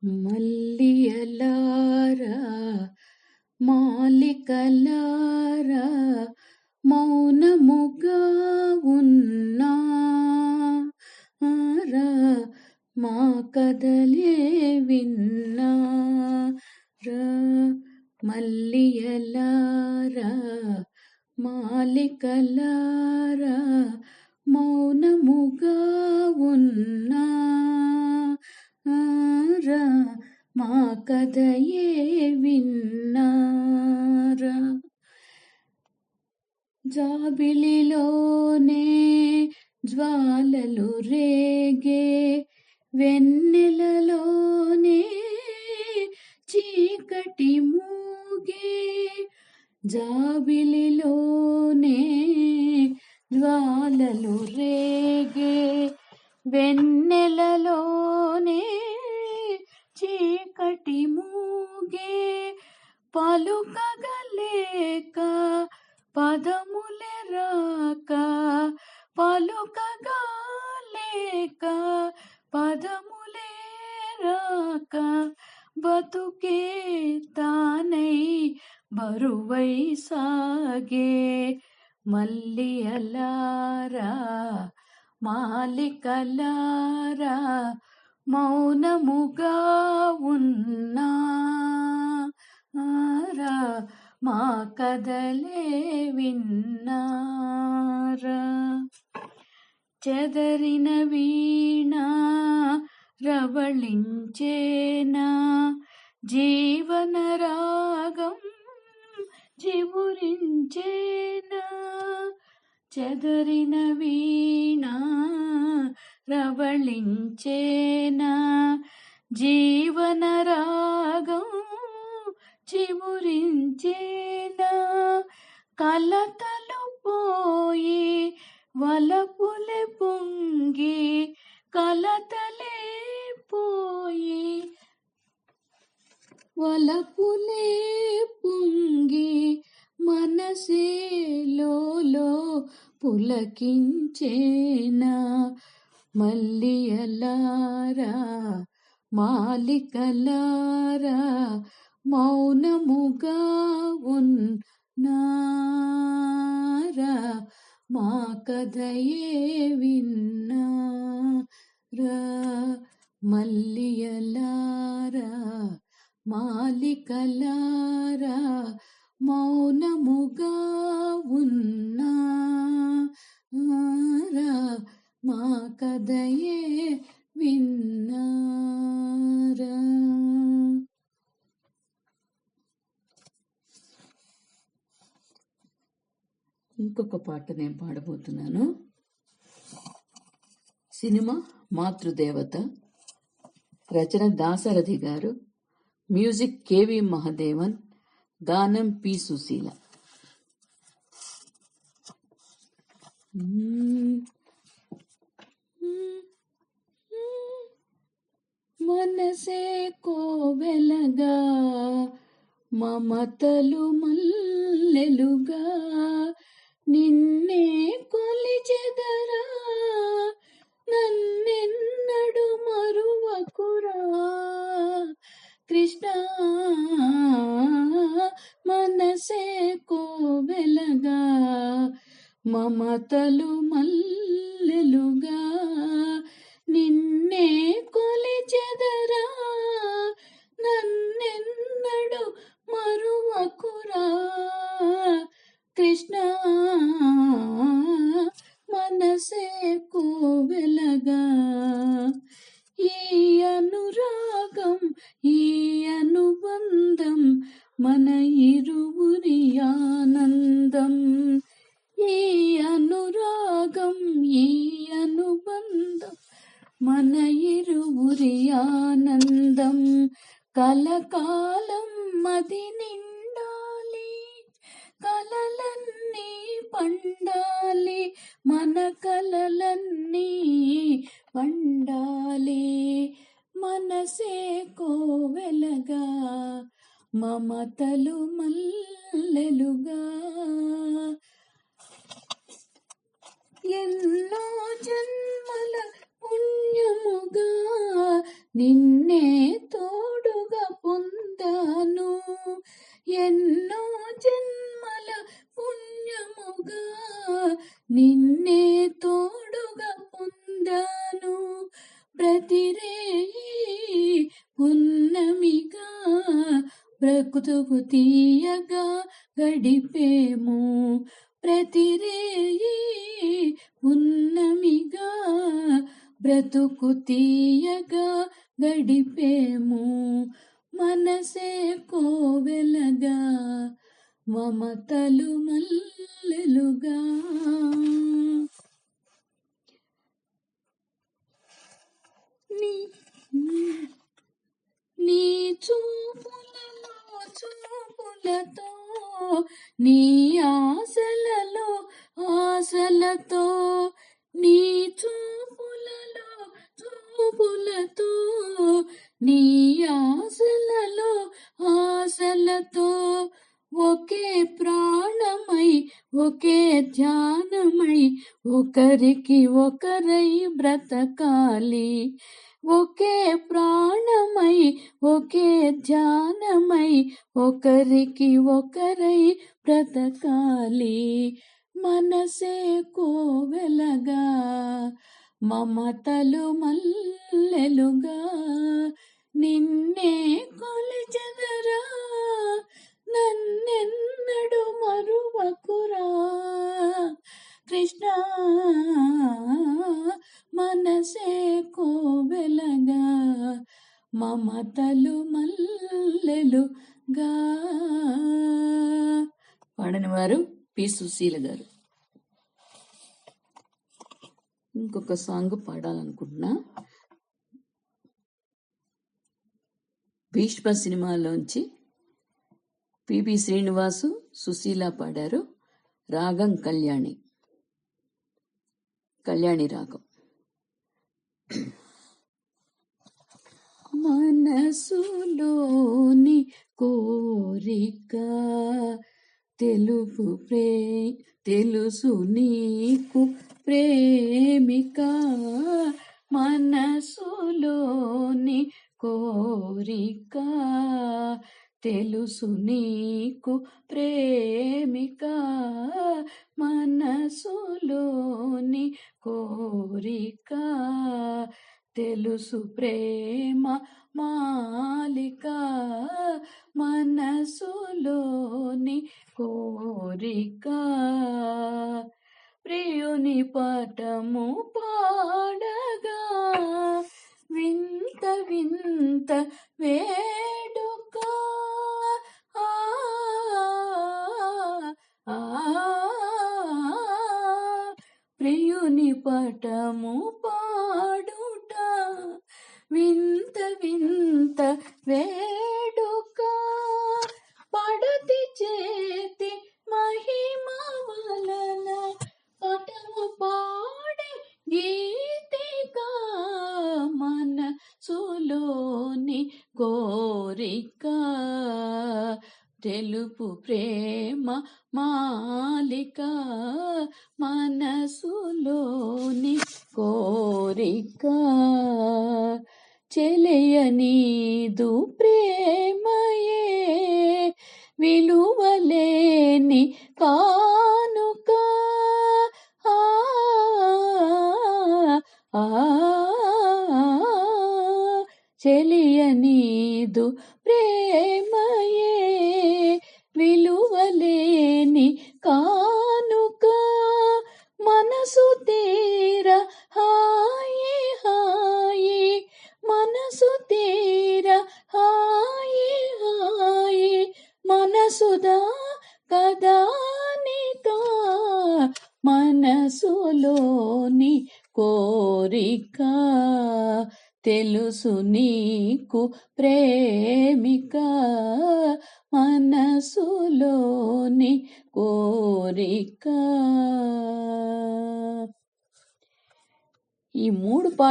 మల్లియలారా మాలికలారా మౌనముగా ఉన్నారా, మా కదలే విన్నారా. మల్లియలారా మాలికలారా మౌనముగా ఉన్నారా, మా కథయే విన్నారా. జాబిలిలోనే జ్వాలలు రేగే, వెన్నెలలోనే చీకటి మూగే. జాబిలిలోనే జ్వాలలు రేగే, వెన్నెలలోనే చీకటి మూగే. పలుకగలేక పదములే రాక, పలుకగలేక పదములే రాక, బతుకే తానై బరువై సాగే. మల్లియలారా మాలికలారా మౌనముగా ఉన్నారా, మా కథలే విన్నారా. చెదరిన వీణ రవళించేనా, జీవన రాగం చివురించేనా. చెదరిన వీణ రవళించేనా, జీవన రాగం చివురించేనా. కలతలు పోయి వలపులే పొంగి, కలతలే పోయి వలపులే పొంగి, మనసేలో పులకించేనా. మల్లియలారా మాలికలారా మౌనముగా ఉన్నారా, మా కథయే విన్నారా. మల్లియలారా మాలికలారా మౌనముగా ఉన్నారా, మా కథయే విన్నారా. ఇంకొక పాట నేను పాడబోతున్నాను. సినిమా మాతృదేవత, రచన దాశరథి గారు, మ్యూజిక్ కేవి మహదేవన్, గానం పి సుశీల. మనసే కోవెలగా మమతలు మల్లెలుగా, నిన్నే కొలిచెదరా నన్నెన్నడు మరువకురా. కృష్ణ మనసే కోవెలగా మమతలు మల్లెలుగా, నిన్నే కొలిచెదరా నన్నెన్నడు మరువకురా. కృష్ణ మనసే కోవెలగా. ఈ అనురాగం ఈ అనుబంధం మన ఇరువురి ఆనందం. ఈ అనురాగం ఈ అనుబంధం మన ఇరువురి ఆనందం. కలకాలం మది నిండాలి, కలలన్నీ పండాలి, మన కలలన్నీ పండాలి. మనసే కోవెలగా మమతలు మల్లెలుగా. ఎన్నో జన్మల పుణ్యముగా నిన్నే తో పండాను ప్రతిరేయి పున్నమిగా బ్రతుకు తీయగా గడిపేము ప్రతిరేయి పున్నమిగా బ్రతుకు తీయగా గడిపేము మనసే కోవెలగా మమతలు మల్లెలుగా నీ చూపులలో చూపులతో నీ ఆశలలో ఆశలతో నీ చూపులలో చూపులతో నీ ఆశలలో ఆశలతో ఒకే ప్రాణమై ఒకే ధ్యానమై ఒకరికి ఒకరై బ్రతకాలి ఒకే ప్రాణమై ఒకే ధ్యానమై ఒకరికి ఒకరై బ్రతకాలి మనసే కోవెలగా మమతలు మల్లెలుగా నిన్నే కొలిచెదరా నన్నెన్నడు మరువకురా కృష్ణ మనసే కోవెలగా మమతలు మల్లెలుగా. పాడని వారు పి. సుశీల గారు. ఇంకొక సాంగ్ పాడాలనుకుంటున్నా. భీష్మ సినిమాలోంచి పిబి శ్రీనివాసు సుశీల పాడారు. రాగం కళ్యాణి, కళ్యాణి రాగం. మనసులోని కోరిక తెలుసు నీకు ప్రేమిక మనసులోని కోరిక తెలుసు నీకు ప్రేమిక మనసులోని కోరిక తెలుసు ప్రేమ మాలిక మనసులోని కోరిక ప్రియుని పటము పాడగా వింత వింత వేడుక ప్రియుని పటము పాడుట వింత వింత వేడుక పడతి చేతి మహిమ వలన పటము పాడే గీతిక మనసులోని కోరిక తెలుపు ప్రేమ మాలిక మనసులోని కోరిక చెలియనీదు ప్రేమయే విలువలేని కానుక చెలియనీదు ప్రేమయే విలువలేని కానుక మనసు తీర హాయి హాయి మనసు తీర హాయి హాయి మనసుదా కదానిక మనసులోని కోరిక తెలుసు నీకు ప్రేమిక మనసులోని కోరిక. ఈ 3